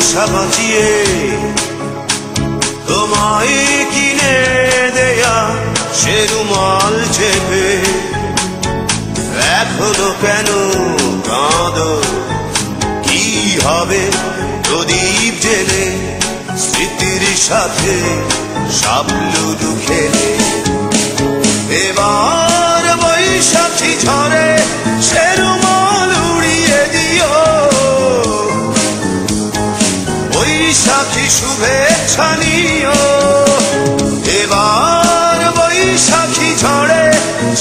পয়সা বাঁচিয়ে তোমায় কিনে দেয়া সে রুমাল চেপে এখনো কেন কাঁদো? কি হবে প্রদীপ জেলে স্মৃতির সাথে সাবলুডু খেলে? এবার বৈশাখী ঝরে সে রুমাল উড়িয়ে দিও, বৈশাখী শুভেচ্ছা নিও। এবার বৈশাখী ঝরে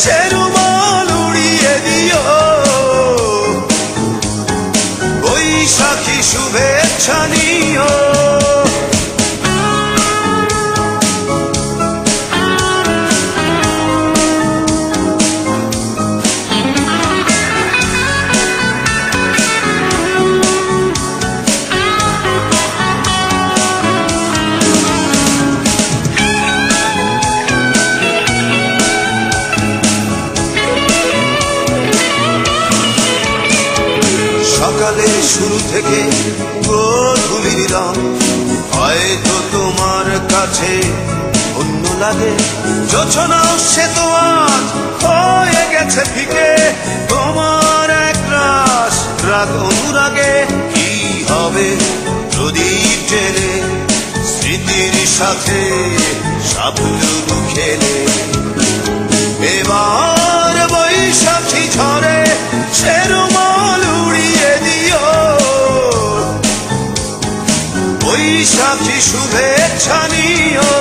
সে রুমাল উড়িয়ে দিও, বৈশাখী শুভেচ্ছা নিও। সকালে শুরু থেকে গধূলির রং হয়তো তোমার কাছে অন্য লাগে। জোছনাও সে তো আজ হয়ে গেছে ফিকে, তোমার এক রাস রাগ অনুরাগে। কি হবে প্রদীপ জেলে স্মৃতির সাথে সাবলুডু খেলে? এবার বৈশাখী ঝরে সে রুমাল উড়িয়ে দিও, বৈশাখী শুভেচ্ছা নিও।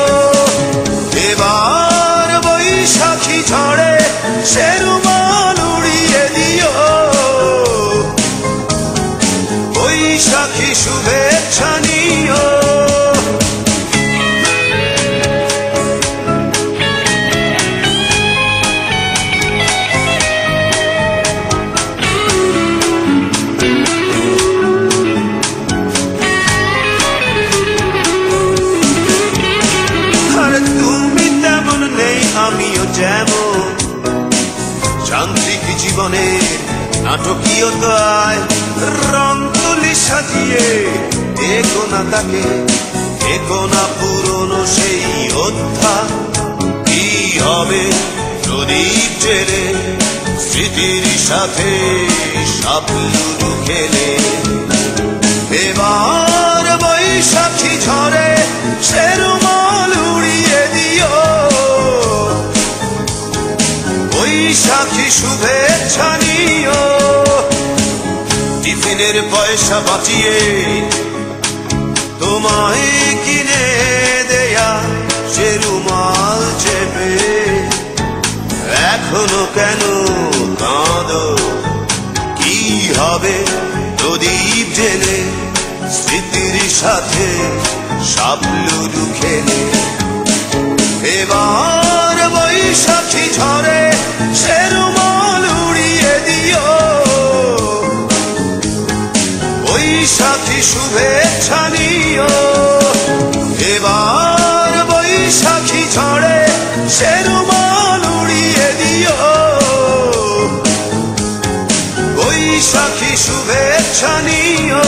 এবার বৈশাখী ঝরে সে রুমাল উড়িয়ে দিও, বৈশাখী শুভেচ্ছা নিও। আমিও যেমন যান্ত্রিক জীবনে নাটকীয়তায় রং তুলি সাজিয়ে দেখো না তাকে, দেখো না পুরনো সেই অধ্যায়। কি হবে প্রদীপ জেলে স্মৃতির সাথে সাবলুডু খেলে? এবার বৈশাখী ঝরে সে রুমাল উড়িয়ে দিও, বৈশাখী শুভেচ্ছা নিও। টিফিনের পয়সা বাঁচিয়ে তোমায় কিনে দেয়া সে রুমাল চেপে এখনো কেন কাঁদো? কি হবে প্রদীপ জেলে স্মৃতির সাথে সাবলুডু খেলে? এবার বৈশাখী ঝরে সে রুমাল উড়িয়ে দিও, বৈশাখী শুভেচ্ছা নিও। এবার বৈশাখী ঝরে সে রুমাল উড়িয়ে দিও, বৈশাখী শুভেচ্ছা নিও।